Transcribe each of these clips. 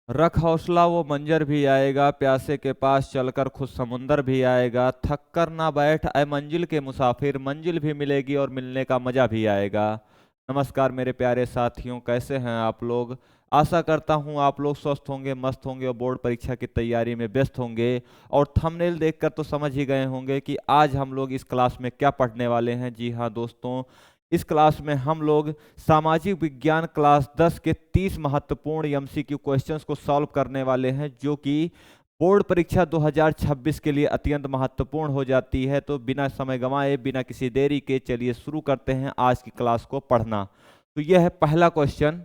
रख हौसला वो मंजर भी आएगा, प्यासे के पास चलकर खुद समुंदर भी आएगा, थक कर ना बैठ ऐ मंजिल के मुसाफिर, मंजिल भी मिलेगी और मिलने का मजा भी आएगा। नमस्कार मेरे प्यारे साथियों, कैसे हैं आप लोग। आशा करता हूं आप लोग स्वस्थ होंगे, मस्त होंगे और बोर्ड परीक्षा की तैयारी में व्यस्त होंगे। और थंबनेल देखकर तो समझ ही गए होंगे कि आज हम लोग इस क्लास में क्या पढ़ने वाले हैं। जी हाँ दोस्तों, इस क्लास में हम लोग सामाजिक विज्ञान क्लास 10 के 30 महत्वपूर्ण एमसीक्यू क्वेश्चंस को सॉल्व करने वाले हैं, जो कि बोर्ड परीक्षा 2026 के लिए अत्यंत महत्वपूर्ण हो जाती है। तो बिना समय गंवाए, बिना किसी देरी के, चलिए शुरू करते हैं आज की क्लास को पढ़ना। तो यह है पहला क्वेश्चन।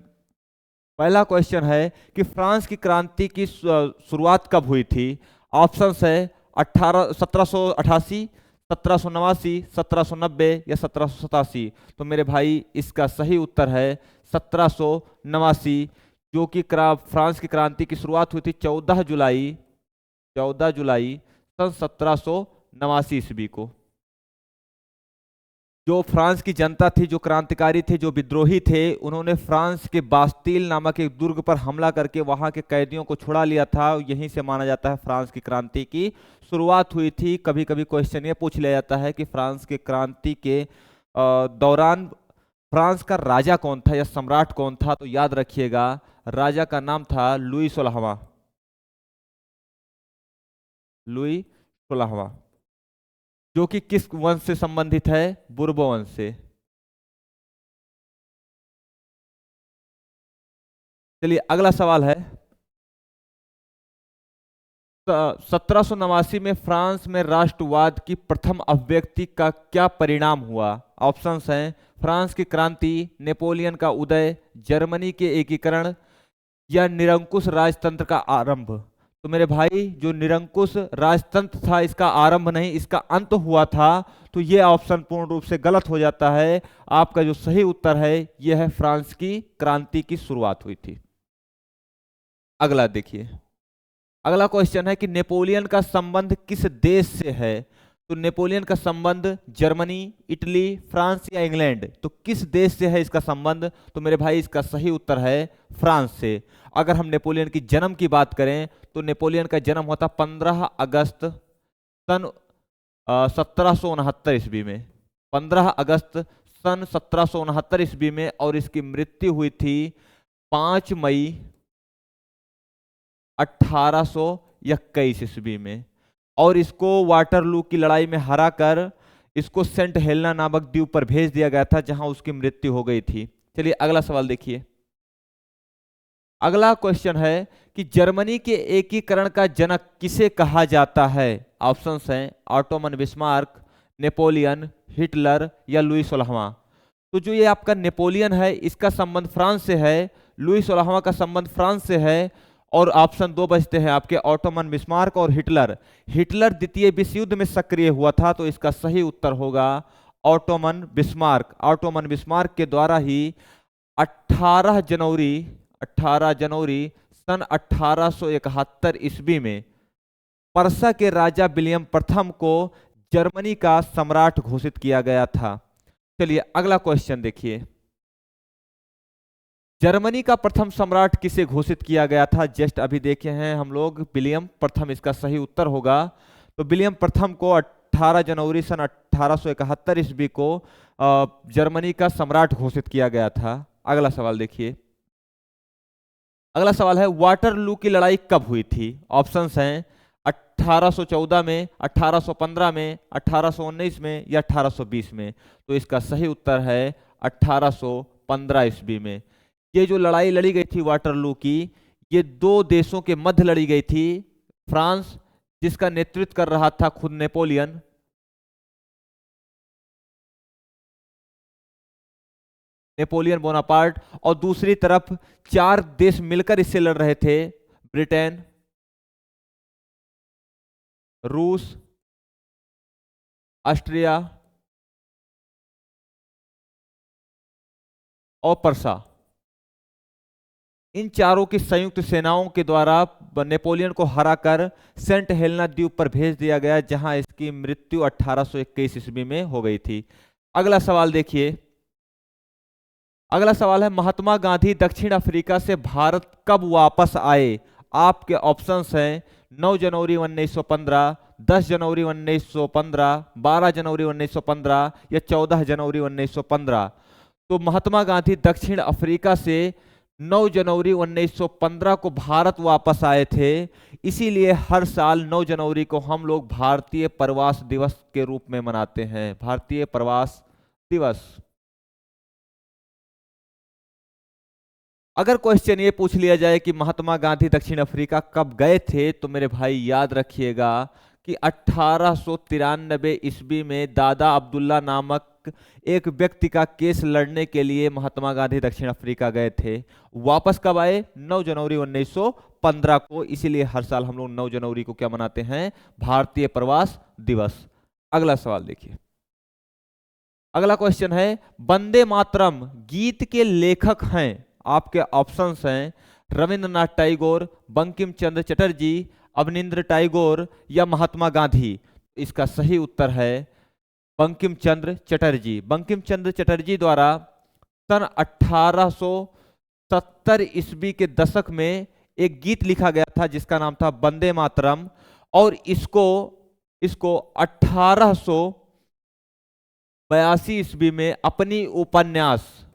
पहला क्वेश्चन है कि फ्रांस की क्रांति की शुरुआत कब हुई थी। ऑप्शंस है 1788, 1789, 1790 या 1787। तो मेरे भाई इसका सही उत्तर है 1789, जो कि फ्रांस की क्रांति की शुरुआत हुई थी 14 जुलाई सन 1789 ईस्वी को। जो फ्रांस की जनता थी, जो क्रांतिकारी थे, जो विद्रोही थे, उन्होंने फ्रांस के बास्तील नामक एक दुर्ग पर हमला करके वहां के कैदियों को छुड़ा लिया था। यहीं से माना जाता है फ्रांस की क्रांति की शुरुआत हुई थी। कभी कभी क्वेश्चन ये पूछ लिया जाता है कि फ्रांस के क्रांति के दौरान फ्रांस का राजा कौन था या सम्राट कौन था। तो याद रखिएगा, राजा का नाम था लुई 16वां। लुई 16वां, जो कि किस वंश से संबंधित है, बुर्बो वंश से। चलिए अगला सवाल है, 1789 में फ्रांस में राष्ट्रवाद की प्रथम अभिव्यक्ति का क्या परिणाम हुआ। ऑप्शंस हैं फ्रांस की क्रांति, नेपोलियन का उदय, जर्मनी के एकीकरण या निरंकुश राजतंत्र का आरंभ। तो मेरे भाई, जो निरंकुश राजतंत्र था इसका आरंभ नहीं, इसका अंत हुआ था। तो यह ऑप्शन पूर्ण रूप से गलत हो जाता है। आपका जो सही उत्तर है यह है फ्रांस की क्रांति की शुरुआत हुई थी। अगला देखिए, अगला क्वेश्चन है कि नेपोलियन का संबंध किस देश से है। तो नेपोलियन का संबंध जर्मनी, इटली, फ्रांस या इंग्लैंड। तो किस देश से है इसका संबंध। तो मेरे भाई इसका सही उत्तर है फ्रांस से। अगर हम नेपोलियन की जन्म की बात करें तो नेपोलियन का जन्म हुआ था 15 अगस्त सन 1769 ईस्वी में। 15 अगस्त सन 1769 ईस्वी में, और इसकी मृत्यु हुई थी 5 मई 1821 ईस्वी में। और इसको वाटरलू की लड़ाई में हराकर इसको सेंट हेलेना नामक द्वीप पर भेज दिया गया था, जहां उसकी मृत्यु हो गई थी। चलिए अगला सवाल देखिए। अगला क्वेश्चन है कि जर्मनी के एकीकरण का जनक किसे कहा जाता है। ऑप्शंस हैं ऑटोमन बिस्मार्क, नेपोलियन, हिटलर या लुई 16वां। तो जो ये आपका नेपोलियन है इसका संबंध फ्रांस से है, लुई 16वां का संबंध फ्रांस से है। और ऑप्शन दो बचते हैं आपके, ऑटोमन बिस्मार्क और हिटलर। हिटलर द्वितीय विश्व युद्ध में सक्रिय हुआ था, तो इसका सही उत्तर होगा ऑटोमन बिस्मार्क। ऑटोमन बिस्मार्क के द्वारा ही 18 जनवरी 18 जनवरी सन 1871 ईस्वी में पर्सा के राजा विलियम प्रथम को जर्मनी का सम्राट घोषित किया गया था। चलिए अगला क्वेश्चन देखिए, जर्मनी का प्रथम सम्राट किसे घोषित किया गया था। जस्ट अभी देखे हैं हम लोग, विलियम प्रथम इसका सही उत्तर होगा। तो विलियम प्रथम को 18 जनवरी सन 1871 ईस्वी को जर्मनी का सम्राट घोषित किया गया था। अगला सवाल देखिए, अगला सवाल है वाटरलू की लड़ाई कब हुई थी। ऑप्शंस हैं 1814 में, 1815 में, 1819 में या 1820 में। तो इसका सही उत्तर है 1815 ईस्वी में। ये जो लड़ाई लड़ी गई थी वाटरलू की, ये दो देशों के मध्य लड़ी गई थी। फ्रांस, जिसका नेतृत्व कर रहा था खुद नेपोलियन, नेपोलियन बोनापार्ट, और दूसरी तरफ चार देश मिलकर इससे लड़ रहे थे, ब्रिटेन, रूस, ऑस्ट्रिया और पर्सा। इन चारों की संयुक्त सेनाओं के द्वारा नेपोलियन को हराकर सेंट हेलेना द्वीप पर भेज दिया गया, जहां इसकी मृत्यु 1821 ईस्वी में हो गई थी। अगला सवाल देखिए, अगला सवाल है, महात्मा गांधी दक्षिण अफ्रीका से भारत कब वापस आए? आपके ऑप्शंस हैं 9 जनवरी 1915, 10 जनवरी 1915, 12 जनवरी 1915 या 14 जनवरी 1915। तो महात्मा गांधी दक्षिण अफ्रीका से 9 जनवरी 1915 को भारत वापस आए थे। इसीलिए हर साल 9 जनवरी को हम लोग भारतीय प्रवास दिवस के रूप में मनाते हैं, भारतीय प्रवास दिवस। अगर क्वेश्चन ये पूछ लिया जाए कि महात्मा गांधी दक्षिण अफ्रीका कब गए थे, तो मेरे भाई याद रखिएगा कि 1893 ईस्वी में दादा अब्दुल्ला नामक एक व्यक्ति का केस लड़ने के लिए महात्मा गांधी दक्षिण अफ्रीका गए थे। वापस कब आए? 9 जनवरी 1915 को। इसीलिए हर साल हम लोग 9 जनवरी को क्या मनाते हैं? भारतीय प्रवास दिवस। अगला सवाल देखिए। अगला क्वेश्चन है, वंदे मातरम गीत के लेखक हैं? आपके ऑप्शंस हैं रविंद्रनाथ टैगोर, बंकिम चंद्र चटर्जी, अवनींद्र टैगोर या महात्मा गांधी। इसका सही उत्तर है बंकिम चंद्र चटर्जी। बंकिम चंद्र चटर्जी द्वारा सन 1870 ईस्वी के दशक में एक गीत लिखा गया था जिसका नाम था वंदे मातरम, और इसको 1882 ईस्वी में अपनी उपन्यास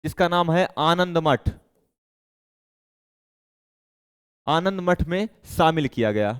जिसका नाम है आनंद मठ, आनंद मठ में शामिल किया गया।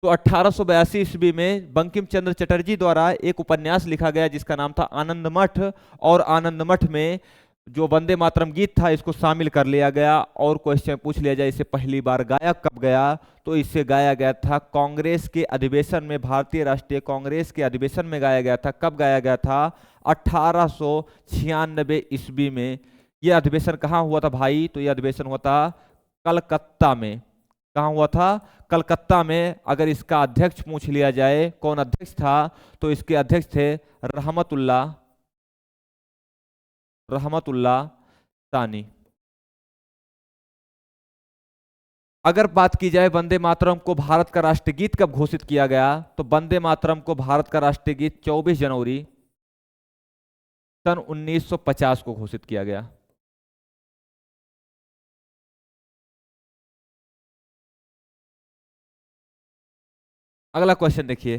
तो 1882 ईस्वी में बंकिम चंद्र चटर्जी द्वारा एक उपन्यास लिखा गया जिसका नाम था आनंद मठ, और आनंद मठ में जो वंदे मातरम गीत था इसको शामिल कर लिया गया। और क्वेश्चन पूछ लिया जाए इसे पहली बार गाया कब गया, तो इसे गाया गया था कांग्रेस के अधिवेशन में, भारतीय राष्ट्रीय कांग्रेस के अधिवेशन में गाया गया था। कब गाया गया था? 1896 ईस्वी में। यह अधिवेशन कहाँ हुआ था भाई? तो यह अधिवेशन हुआ था कलकत्ता में। कहाँ हुआ था? कलकत्ता में। अगर इसका अध्यक्ष पूछ लिया जाए कौन अध्यक्ष था, तो इसके अध्यक्ष थे रहमतुल्ला सानी। अगर बात की जाए वंदे मातरम को भारत का राष्ट्रगीत कब घोषित किया गया, तो वंदे मातरम को भारत का राष्ट्रगीत 24 जनवरी सन 1950 को घोषित किया गया। अगला क्वेश्चन देखिए,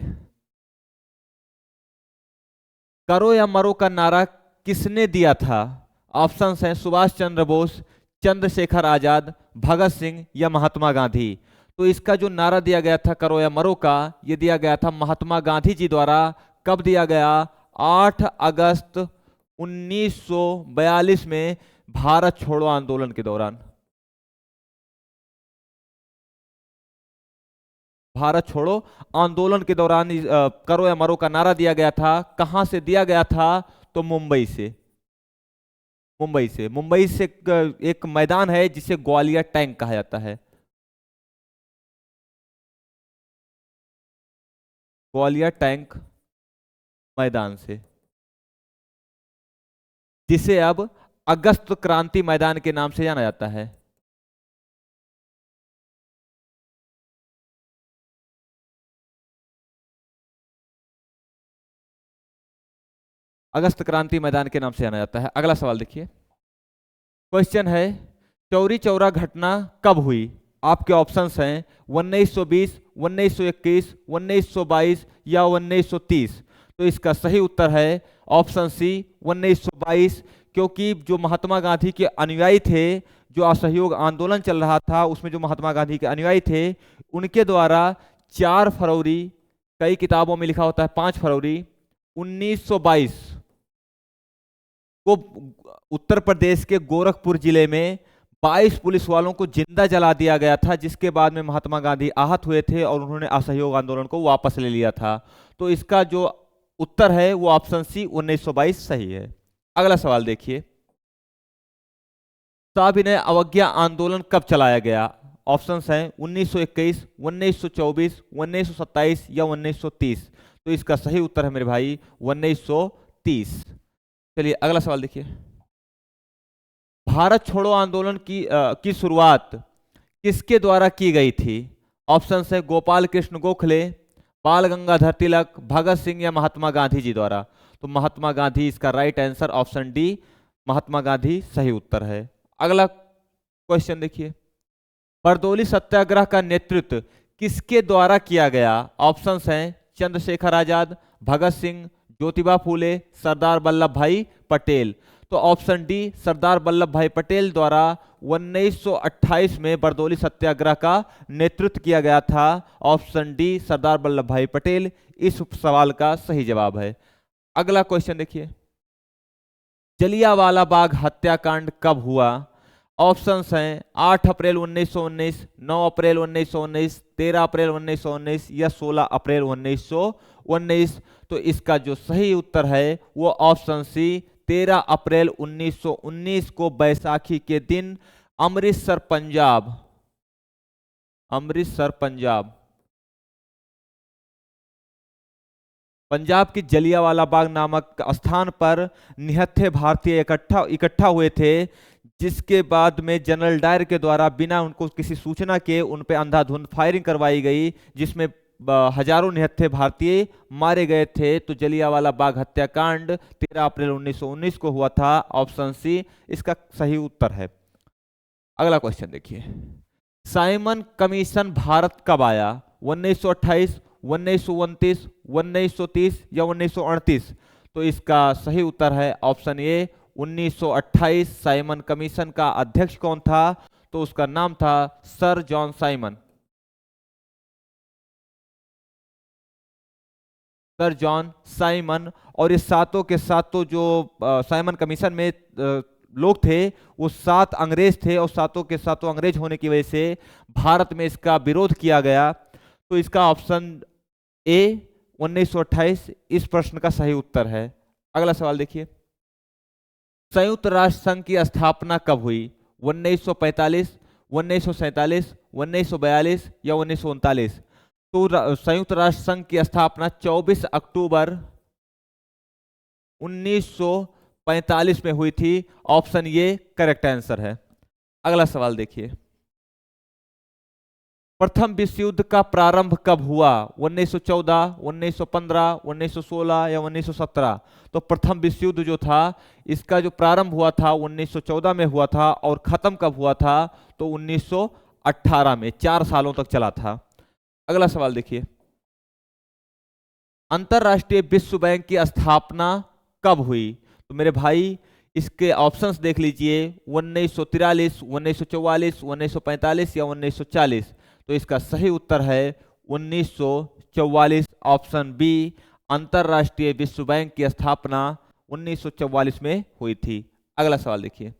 करो या मरो का नारा किसने दिया था? ऑप्शंस हैं सुभाष चंद्र बोस, चंद्रशेखर आजाद, भगत सिंह या महात्मा गांधी। तो इसका जो नारा दिया गया था करो या मरो का, ये दिया गया था महात्मा गांधी जी द्वारा। कब दिया गया? 8 अगस्त 1942 में भारत छोड़ो आंदोलन के दौरान। भारत छोड़ो आंदोलन के दौरान करो या मरो का नारा दिया गया था। कहां से दिया गया था? तो मुंबई से। मुंबई से एक मैदान है जिसे ग्वालियर टैंक कहा जाता है। ग्वालियर टैंक मैदान से, जिसे अब अगस्त क्रांति मैदान के नाम से जाना जाता है। अगस्त क्रांति मैदान के नाम से जाना जाता है। अगला सवाल देखिए, क्वेश्चन है चौरी चौरा घटना कब हुई? आपके ऑप्शंस हैं 1920, 1921, 1922 या 1930। तो इसका सही उत्तर है ऑप्शन सी 1922, क्योंकि जो महात्मा गांधी के अनुयायी थे, जो असहयोग आंदोलन चल रहा था उसमें जो महात्मा गांधी के अनुयायी थे, उनके द्वारा 4 फरवरी, कई किताबों में लिखा होता है 5 फरवरी 1922 को उत्तर प्रदेश के गोरखपुर जिले में 22 पुलिस वालों को जिंदा जला दिया गया था, जिसके बाद में महात्मा गांधी आहत हुए थे और उन्होंने असहयोग आंदोलन को वापस ले लिया था। तो इसका जो उत्तर है वो ऑप्शन सी 1922 सही है। अगला सवाल देखिए, सविनय अवज्ञा आंदोलन कब चलाया गया? ऑप्शंस हैं 1921, 1924, 1927 या 1930। तो इसका सही उत्तर है मेरे भाई 1930। चलिए अगला सवाल देखिए, भारत छोड़ो आंदोलन की शुरुआत किसके द्वारा की गई थी? ऑप्शंस है गोपाल कृष्ण गोखले, बाल गंगाधर तिलक, भगत सिंह या महात्मा गांधी जी द्वारा। तो महात्मा गांधी इसका right answer option D, Mahatma Gandhi सही उत्तर है। अगला क्वेश्चन देखिए, बरदौली सत्याग्रह का नेतृत्व किसके द्वारा किया गया? ऑप्शंस हैं चंद्रशेखर आजाद, भगत सिंह, ज्योतिबा फूले, सरदार वल्लभ भाई पटेल। तो ऑप्शन डी, सरदार वल्लभ भाई पटेल द्वारा 1928 में बरदौली सत्याग्रह का नेतृत्व किया गया था। ऑप्शन डी, सरदार वल्लभ भाई पटेल इस सवाल का सही जवाब है। अगला क्वेश्चन देखिए, जलियांवाला बाग हत्याकांड कब हुआ? ऑप्शंस हैं 8 अप्रैल 1919, 9 अप्रैल 1919, 13 अप्रैल 1919 या 16 अप्रैल 1919। तो इसका जो सही उत्तर है वो ऑप्शन सी, 13 अप्रैल 1919 को बैसाखी के दिन अमृतसर पंजाब की जलियांवाला बाग नामक स्थान पर निहत्थे भारतीय इकट्ठा हुए थे, जिसके बाद में जनरल डायर के द्वारा बिना उनको किसी सूचना के उन पे अंधाधुंध फायरिंग करवाई गई, जिसमें हजारों निहत्थे भारतीय मारे गए थे। तो जलियांवाला बाग हत्याकांड 13 अप्रैल 1919 को हुआ था। ऑप्शन सी इसका सही उत्तर है। अगला क्वेश्चन देखिए, साइमन कमीशन भारत कब आया? 1928, 1929, 1930 या 1938? तो इसका सही उत्तर है ऑप्शन ए, 1928। साइमन कमीशन का अध्यक्ष कौन था? तो उसका नाम था sir John Simon. Sir John Simon. और ये सातों के सातों जो साइमन कमीशन में लोग थे वो 7 अंग्रेज थे, और सातों के सातों अंग्रेज होने की वजह से भारत में इसका विरोध किया गया। तो इसका ऑप्शन ए 1928 इस प्रश्न का सही उत्तर है। अगला सवाल देखिए, संयुक्त राष्ट्र संघ की स्थापना कब हुई? 1945, 1947, 1942 या 1939? तो संयुक्त राष्ट्र संघ की स्थापना 24 अक्टूबर 1945 में हुई थी। ऑप्शन ये करेक्ट आंसर है। अगला सवाल देखिए, प्रथम विश्व युद्ध का प्रारंभ कब हुआ? 1914, 1915, 1916 या 1917? तो प्रथम विश्व युद्ध जो था इसका जो प्रारंभ हुआ था 1914 में हुआ था, और खत्म कब हुआ था? तो 1918 में। 4 सालों तक चला था। अगला सवाल देखिए, अंतरराष्ट्रीय विश्व बैंक की स्थापना कब हुई? तो मेरे भाई इसके ऑप्शंस देख लीजिए, 1943, 1944, 1945 या 1940? तो इसका सही उत्तर है 1944, ऑप्शन बी। अंतरराष्ट्रीय विश्व बैंक की स्थापना 1944 में हुई थी। अगला सवाल देखिए,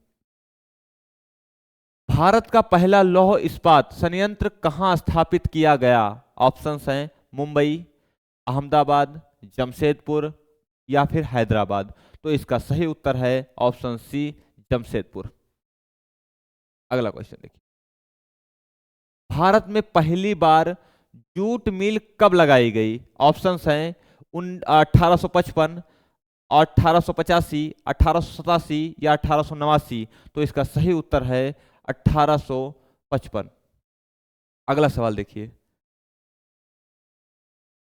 भारत का पहला लौह इस्पात संयंत्र कहां स्थापित किया गया? ऑप्शंस हैं मुंबई, अहमदाबाद, जमशेदपुर या फिर हैदराबाद? तो इसका सही उत्तर है ऑप्शन सी, जमशेदपुर। अगला क्वेश्चन देखिए, भारत में पहली बार जूट मिल कब लगाई गई? ऑप्शंस हैं 1855, 1885, 1887 या 1889? तो इसका सही उत्तर है 1855। अगला सवाल देखिए,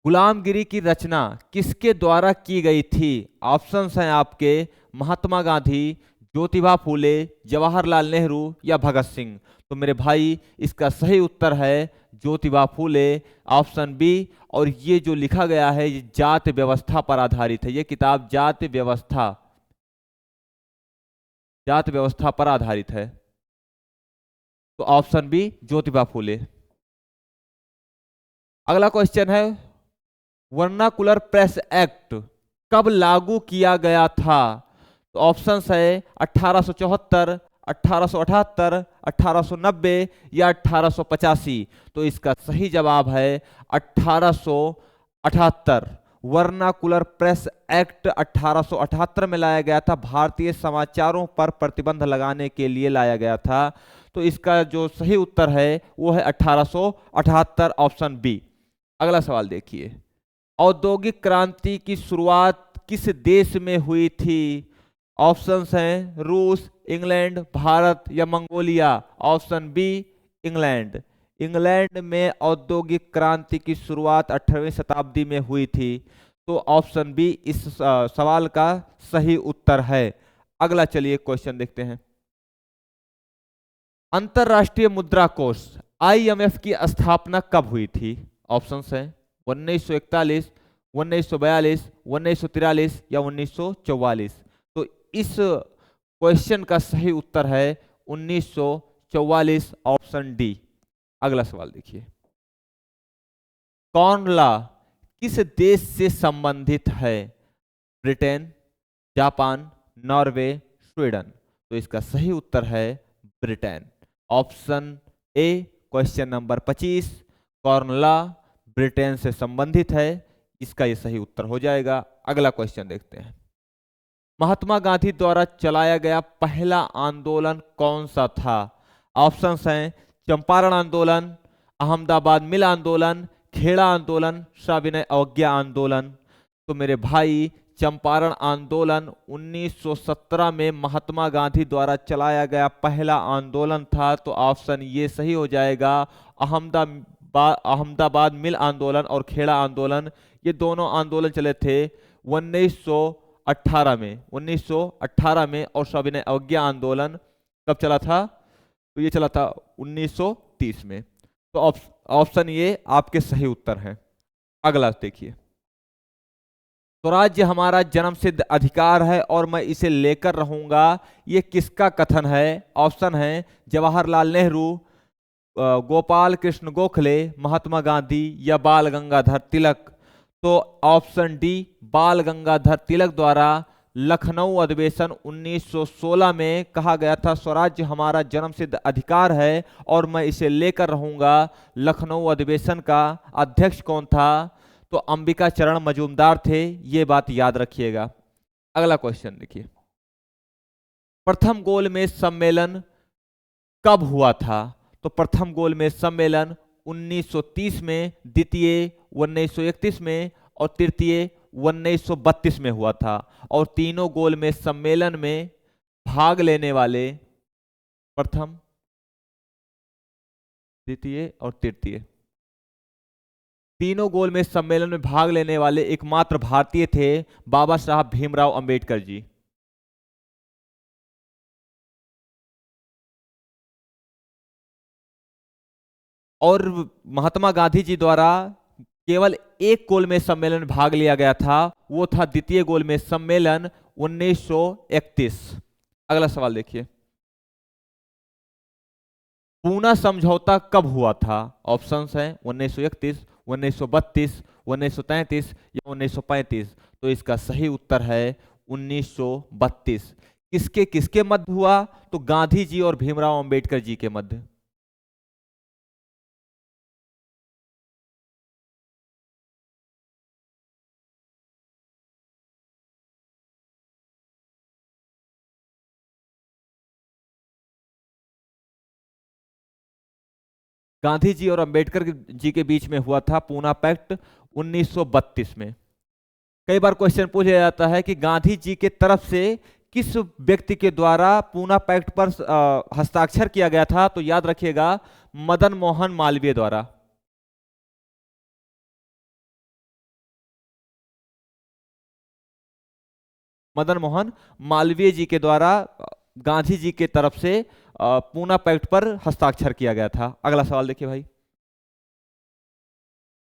गुलामगिरी की रचना किसके द्वारा की गई थी? ऑप्शंस हैं आपके महात्मा गांधी, ज्योतिबा फूले, जवाहरलाल नेहरू या भगत सिंह? तो मेरे भाई इसका सही उत्तर है ज्योतिबा फूले, ऑप्शन बी। और ये जो लिखा गया है ये जाति व्यवस्था पर आधारित है। ये किताब जाति व्यवस्था पर आधारित है। तो ऑप्शन बी ज्योतिबा फूले। अगला क्वेश्चन है, वर्नाकुलर प्रेस एक्ट कब लागू किया गया था? तो ऑप्शंस है 1874, 1878, 1890 या 1885? तो इसका सही जवाब है 1878। वर्नाकुलर प्रेस एक्ट 1878 में लाया गया था। भारतीय समाचारों पर प्रतिबंध लगाने के लिए लाया गया था। तो इसका जो सही उत्तर है वो है 1878, ऑप्शन बी। अगला सवाल देखिए, औद्योगिक क्रांति की शुरुआत किस देश में हुई थी? ऑप्शंस हैं रूस, इंग्लैंड, भारत या Mongolia? Option B England. England में औद्योगिक क्रांति की शुरुआत 18वीं शताब्दी में हुई थी। तो ऑप्शन बी इस सवाल का सही उत्तर है। अगला चलिए क्वेश्चन देखते हैं। अंतरराष्ट्रीय मुद्रा कोष आईएमएफ की स्थापना कब हुई थी? ऑप्शंस हैं 1941, 1942, 1943 या 1944। तो इस क्वेश्चन का सही उत्तर है 1944, ऑप्शन डी। अगला सवाल देखिए। कॉर्न लॉ किस देश से संबंधित है? Britain, Japan, Norway, Sweden. तो इसका सही उत्तर है Britain, option A, question number 25। Corn law Britain से संबंधित है, इसका ये सही उत्तर हो जाएगा। अगला क्वेश्चन देखते हैं। महात्मा गांधी द्वारा चलाया गया पहला आंदोलन कौन सा था? ऑप्शंस हैं चंपारण आंदोलन, अहमदाबाद मिल आंदोलन, खेड़ा आंदोलन, सविनय अवज्ञा आंदोलन। तो मेरे भाई चंपारण आंदोलन 1917 में महात्मा गांधी द्वारा चलाया गया पहला आंदोलन था। तो ऑप्शन ये सही हो जाएगा। अहमदाबाद मिल आंदोलन और खेड़ा आंदोलन, ये दोनों आंदोलन चले थे 1918 में, 1918 में। और सविनय अवज्ञा आंदोलन कब चला था? तो ये चला था 1930 में। तो ऑप्शन ये आपके सही उत्तर हैं। अगला देखिए। स्वराज्य हमारा जन्मसिद्ध अधिकार है और मैं इसे लेकर रहूंगा, ये किसका कथन है? ऑप्शन है जवाहरलाल नेहरू, गोपाल कृष्ण गोखले, महात्मा गांधी या बाल गंगाधर तिलक। तो ऑप्शन डी, बाल गंगाधर तिलक द्वारा लखनऊ अधिवेशन 1916 में कहा गया था स्वराज्य हमारा जन्मसिद्ध अधिकार है और मैं इसे लेकर रहूंगा। लखनऊ अधिवेशन का अध्यक्ष कौन था? तो अंबिका चरण मजूमदार थे, ये बात याद रखिएगा। अगला क्वेश्चन देखिए। प्रथम गोलमेज सम्मेलन कब हुआ था? तो प्रथम गोलमेज सम्मेलन 1930 में, द्वितीय 1931 में और तृतीय 1932 में हुआ था। और तीनों गोलमेज सम्मेलन में भाग लेने वाले प्रथम, द्वितीय और तृतीय, तीनों गोलमेज सम्मेलन में भाग लेने वाले एकमात्र भारतीय थे बाबा साहब भीमराव अंबेडकर जी। और महात्मा गांधी जी द्वारा केवल एक गोलमेज सम्मेलन में भाग लिया गया था, वो था द्वितीय गोलमेज सम्मेलन 1931। अगला सवाल देखिए। पूना समझौता कब हुआ था? ऑप्शंस हैं 1931, 1932, 1933 या 1935। तो इसका सही उत्तर है 1932। किसके किसके मध्य हुआ? तो गांधी जी और भीमराव अंबेडकर जी के मध्य। गांधी जी और अंबेडकर जी के बीच में हुआ था पूना पैक्ट 1932 में। कई बार क्वेश्चन पूछा जाता है कि गांधी जी के तरफ से किस व्यक्ति के द्वारा पूना पैक्ट पर हस्ताक्षर किया गया था? तो याद रखिएगा मदन मोहन मालवीय द्वारा। मदन मोहन मालवीय जी के द्वारा गांधी जी के तरफ से पूना पैक्ट पर हस्ताक्षर किया गया था। अगला सवाल देखिए भाई।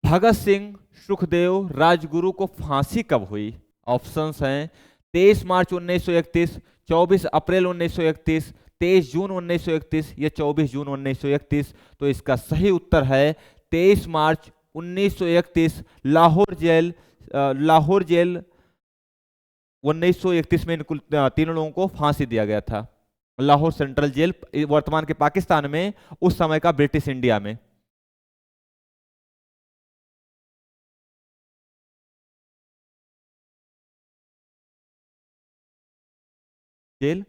भगत सिंह सुखदेव राजगुरु को फांसी कब हुई? ऑप्शंस हैं 23 मार्च 1931, 24 अप्रैल 1931, 23 जून 1931 या 24 जून 1931। तो इसका सही उत्तर है 23 मार्च 1931। लाहौर जेल 1931 में कुल तीनों लोगों को फांसी दिया गया था। लाहौर सेंट्रल जेल वर्तमान के पाकिस्तान में, उस समय का ब्रिटिश इंडिया में। जेल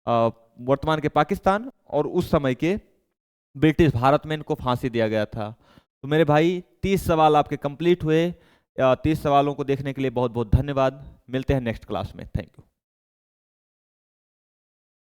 वर्तमान के पाकिस्तान और उस समय के ब्रिटिश भारत में इनको फांसी दिया गया था। तो मेरे भाई 30 सवाल आपके कंप्लीट हुए। 30 सवालों को देखने के लिए बहुत बहुत धन्यवाद। मिलते हैं नेक्स्ट क्लास में। Thank you.